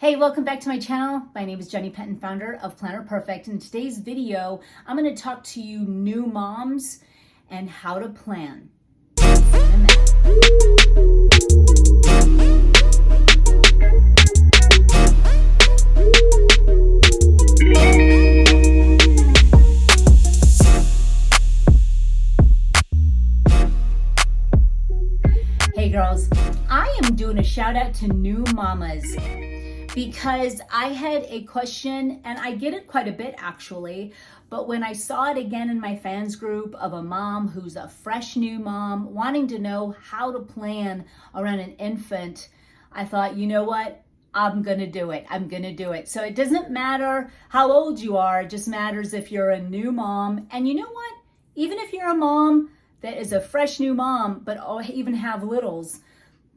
Hey, welcome back to my channel. My name is Jenny Penton, founder of Planner Perfect. In today's video, I'm going to talk to you new moms and how to plan. Hey girls, I am doing a shout out to new mamas because I had a question, and I get it quite a bit actually, but when I saw it again in my fans group of a mom who's a fresh new mom wanting to know how to plan around an infant, I thought, you know what? I'm gonna do it. I'm gonna do it. So it doesn't matter how old you are, it just matters if you're a new mom. And you know what? Even if you're a mom that is a fresh new mom, but even have littles,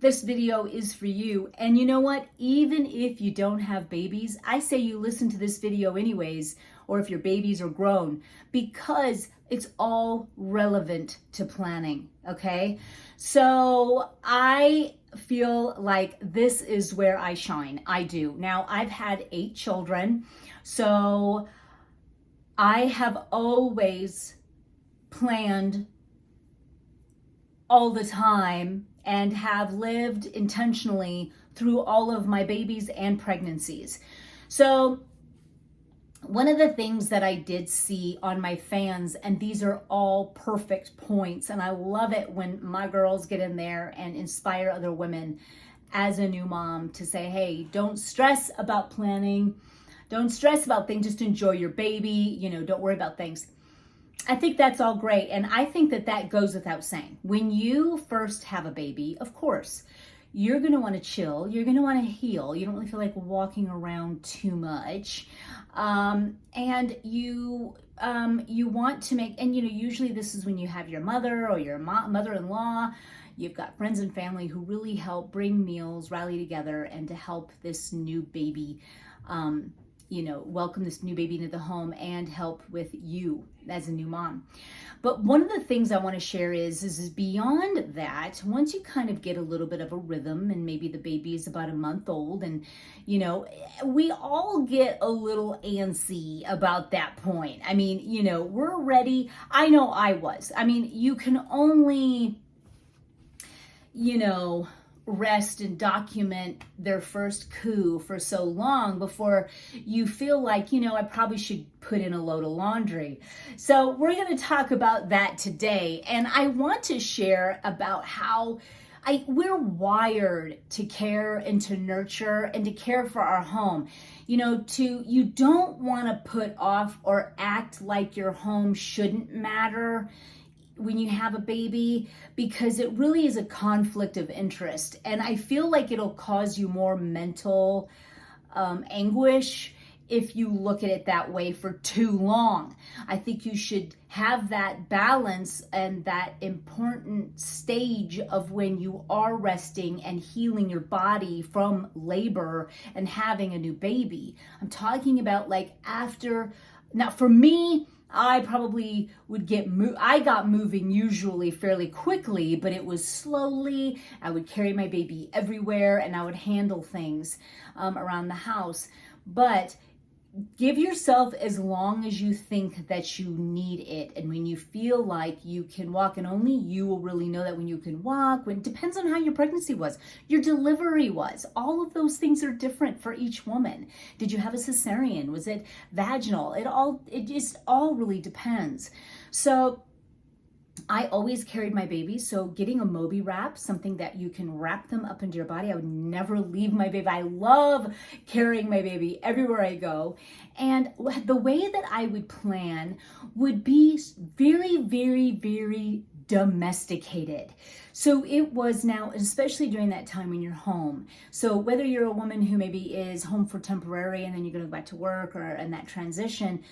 this video is for you. And you know what? Even if you don't have babies, I say you listen to this video anyways, or if your babies are grown, because it's all relevant to planning, okay? So I feel like this is where I shine. I do. Now, I've had 8 children, so I have always planned all the time and have lived intentionally through all of my babies and pregnancies. So one of the things that I did see on my fans, and these are all perfect points, and I love it when my girls get in there and inspire other women as a new mom to say, hey, don't stress about planning, don't stress about things, just enjoy your baby, don't worry about things. I think that's all great. And I think that that goes without saying. When you first have a baby, of course, you're going to want to chill. You're going to want to heal. You don't really feel like walking around too much. And you want to make, and usually this is when you have your mother or your mother-in-law, you've got friends and family who really help bring meals, rally together, and to help this new baby, welcome this new baby into the home and help with you as a new mom. But one of the things I want to share is beyond that, once you kind of get a little bit of a rhythm and maybe the baby is about a month old, and we all get a little antsy about that point. I mean, we're ready. I know I was. I mean, you can only, rest and document their first coup for so long before you feel like, I probably should put in a load of laundry. So we're going to talk about that today. And I want to share about how we're wired to care and to nurture and to care for our home. You don't want to put off or act like your home shouldn't matter when you have a baby, because it really is a conflict of interest. And I feel like it'll cause you more mental anguish if you look at it that way for too long. I think you should have that balance and that important stage of when you are resting and healing your body from labor and having a new baby. I'm talking about like after. Now for me, I probably would I got moving usually fairly quickly, but it was slowly. I would carry my baby everywhere and I would handle things around the house. But give yourself as long as you think that you need it. And when you feel like you can walk, and only you will really know that when you can walk, when it depends on how your pregnancy was, your delivery was. All of those things are different for each woman. Did you have a cesarean? Was it vaginal? It just all really depends. So I always carried my baby, so getting a Moby wrap, something that you can wrap them up into your body. I would never leave my baby. I love carrying my baby everywhere I go. And the way that I would plan would be very, very, very domesticated. So it was now, especially during that time when you're home. So whether you're a woman who maybe is home for temporary and then you're going to go back to work, or in that transition,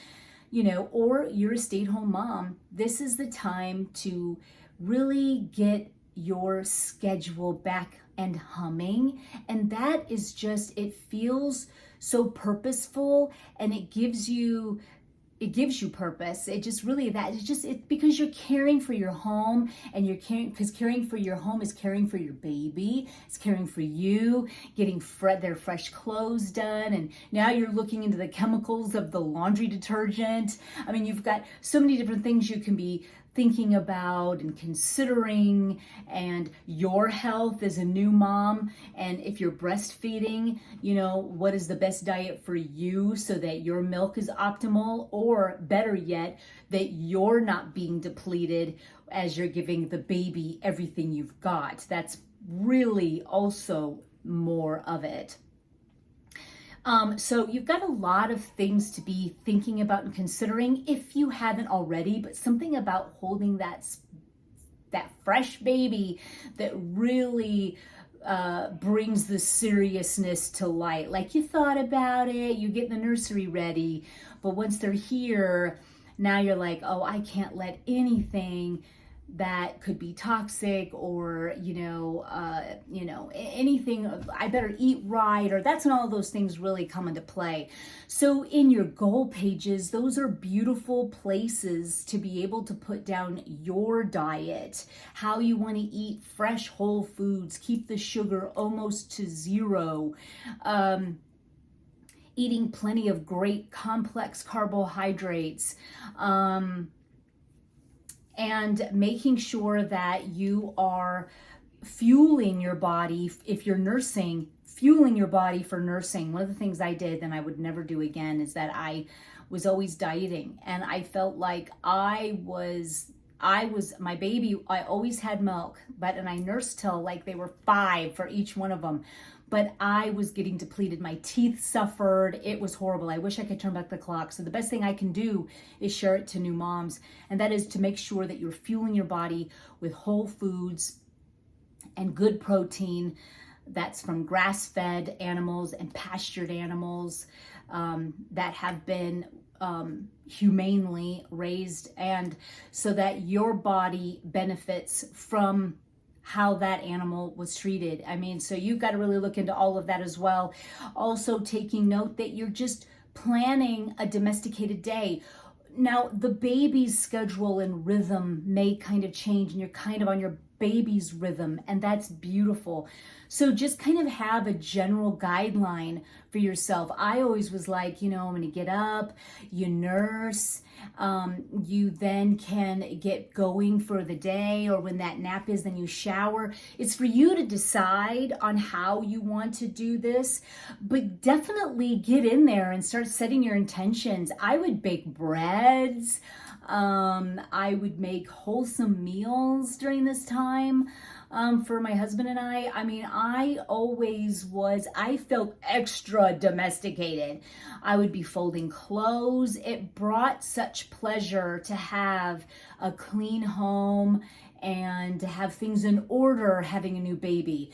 or you're a stay-at-home mom, this is the time to really get your schedule back and humming. And that is just, it feels so purposeful, and it gives you it gives you purpose. It just really it's because you're caring for your home, and you're caring for your home is caring for your baby. It's caring for you, getting their fresh clothes done. And now you're looking into the chemicals of the laundry detergent. I mean, you've got so many different things you can be thinking about and considering, and your health as a new mom. And if you're breastfeeding, what is the best diet for you so that your milk is optimal, or better yet, that you're not being depleted as you're giving the baby everything you've got. That's really also more of it. So you've got a lot of things to be thinking about and considering if you haven't already, but something about holding that fresh baby that really brings the seriousness to light. Like, you thought about it, you get the nursery ready, but once they're here, now you're like, oh, I can't let anything that could be toxic, or anything, I better eat right, or that's when all those things really come into play. So in your goal pages, those are beautiful places to be able to put down your diet, how you want to eat fresh whole foods, keep the sugar almost to zero, eating plenty of great complex carbohydrates, and making sure that you are fueling your body. If you're nursing, fueling your body for nursing. One of the things I did, and I would never do again, is that I was always dieting, and I felt like I was my baby. I always had milk, and I nursed till like they were 5 for each one of them. But I was getting depleted. My teeth suffered. It was horrible. I wish I could turn back the clock. So the best thing I can do is share it to new moms. And that is to make sure that you're fueling your body with whole foods and good protein that's from grass-fed animals and pastured animals that have been humanely raised, and so that your body benefits from how that animal was treated. I mean, so you've got to really look into all of that as well. Also taking note that you're just planning a domesticated day. Now, the baby's schedule and rhythm may kind of change, and you're kind of on your baby's rhythm, and that's beautiful. So just kind of have a general guideline for yourself. I always was like, I'm going to get up, you nurse, you then can get going for the day, or when that nap is, then you shower. It's for you to decide on how you want to do this, but definitely get in there and start setting your intentions. I would bake breads. I would make wholesome meals during this time for my husband and I. I mean, I felt extra domesticated. I would be folding clothes. It brought such pleasure to have a clean home and to have things in order having a new baby.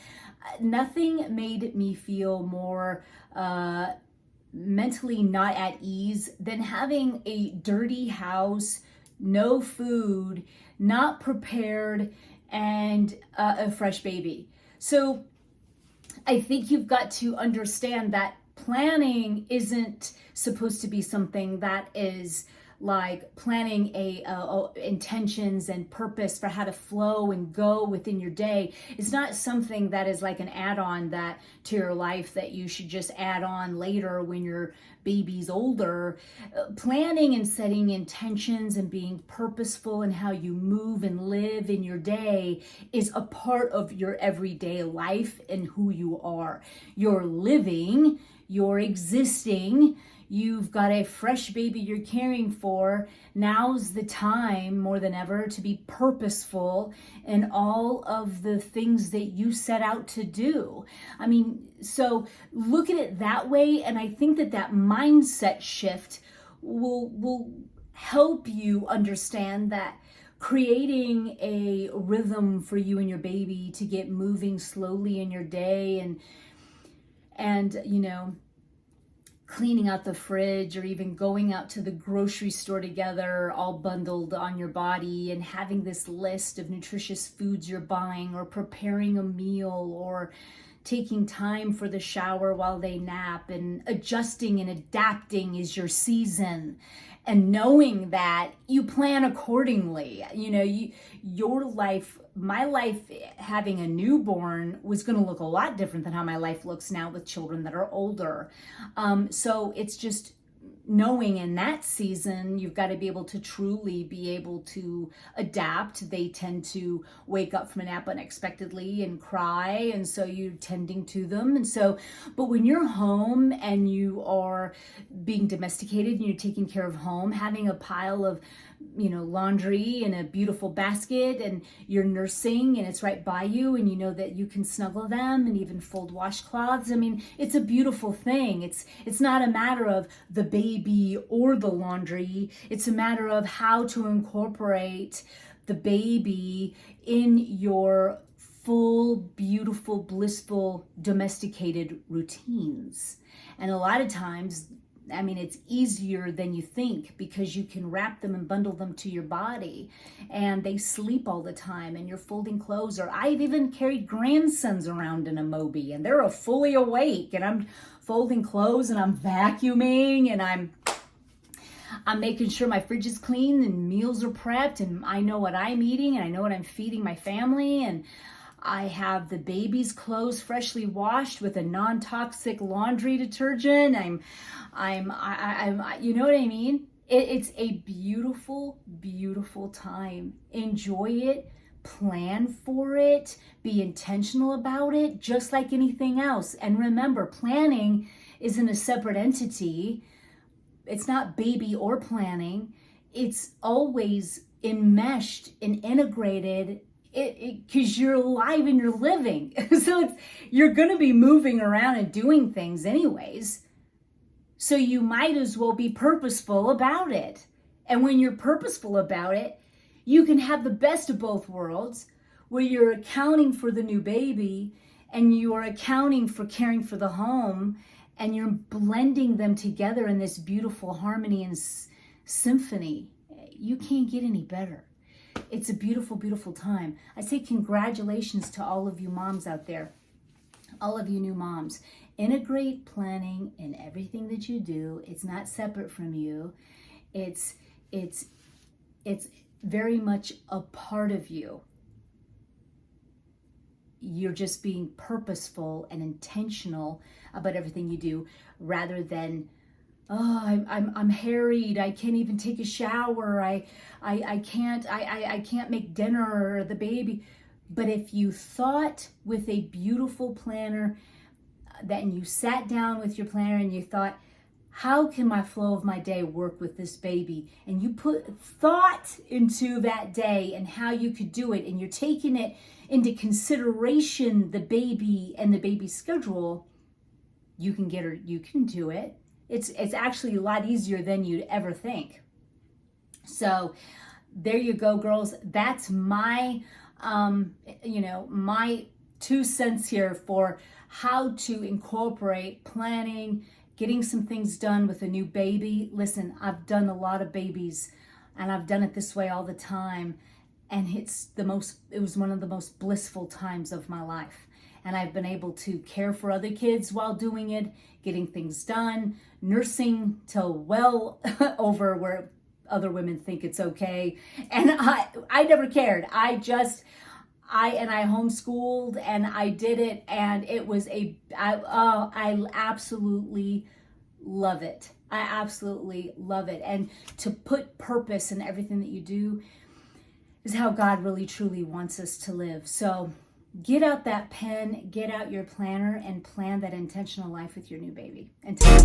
Nothing made me feel more mentally not at ease than having a dirty house, no food, not prepared, and a fresh baby. So I think you've got to understand that planning isn't supposed to be something that is like planning intentions and purpose for how to flow and go within your day. It's not something that is like an add-on that to your life that you should just add on later when your baby's older. Planning and setting intentions and being purposeful in how you move and live in your day is a part of your everyday life and who you are. You're living, you're existing. You've got a fresh baby you're caring for. Now's the time more than ever to be purposeful in all of the things that you set out to do. I mean, so look at it that way. And I think that mindset shift will help you understand that creating a rhythm for you and your baby to get moving slowly in your day, and cleaning out the fridge, or even going out to the grocery store together, all bundled on your body, and having this list of nutritious foods you're buying, or preparing a meal, or taking time for the shower while they nap, and adjusting and adapting is your season, and knowing that you plan accordingly. You know, your life, my life having a newborn was going to look a lot different than how my life looks now with children that are older. So it's just knowing in that season, you've got to be able to truly be able to adapt. They tend to wake up from a nap unexpectedly and cry, and so you're tending to them. And so, but when you're home and you are being domesticated and you're taking care of home, having a pile of, you know, laundry in a beautiful basket, and you're nursing and it's right by you, and you know that you can snuggle them and even fold washcloths. I mean, it's a beautiful thing. It's not a matter of the baby or the laundry. It's a matter of how to incorporate the baby in your full, beautiful, blissful, domesticated routines. And a lot of times, I mean, it's easier than you think, because you can wrap them and bundle them to your body, and they sleep all the time, and you're folding clothes. Or I've even carried grandsons around in a Moby, and they're fully awake, and I'm folding clothes, and I'm vacuuming, and I'm making sure my fridge is clean and meals are prepped, and I know what I'm eating, and I know what I'm feeding my family, and I have the baby's clothes freshly washed with a non-toxic laundry detergent. You know what I mean? It's a beautiful, beautiful time. Enjoy it, plan for it, be intentional about it, just like anything else. And remember, planning isn't a separate entity. It's not baby or planning. It's always enmeshed and integrated, because you're alive and you're living. So you're going to be moving around and doing things anyways. So you might as well be purposeful about it. And when you're purposeful about it, you can have the best of both worlds, where you're accounting for the new baby and you are accounting for caring for the home, and you're blending them together in this beautiful harmony and symphony. You can't get any better. It's a beautiful, beautiful time. I say congratulations to all of you moms out there, all of you new moms. Integrate planning in everything that you do. It's not separate from you. It's very much a part of you. You're just being purposeful and intentional about everything you do, rather than, oh, I'm harried, I can't even take a shower, I can't make dinner, or the baby. But if you thought with a beautiful planner, that you sat down with your planner and you thought, how can my flow of my day work with this baby? And you put thought into that day and how you could do it, and you're taking it into consideration, the baby and the baby's schedule, you can do it. It's actually a lot easier than you'd ever think. So there you go, girls. That's my, my 2 cents here for how to incorporate planning, getting some things done with a new baby. Listen, I've done a lot of babies, and I've done it this way all the time. And it was one of the most blissful times of my life. And I've been able to care for other kids while doing it, getting things done, nursing till well over where other women think it's okay. And I never cared. I homeschooled, and I did it, and it was I absolutely love it. I absolutely love it. And to put purpose in everything that you do is how God really truly wants us to live. So get out that pen, get out your planner, and plan that intentional life with your new baby. Until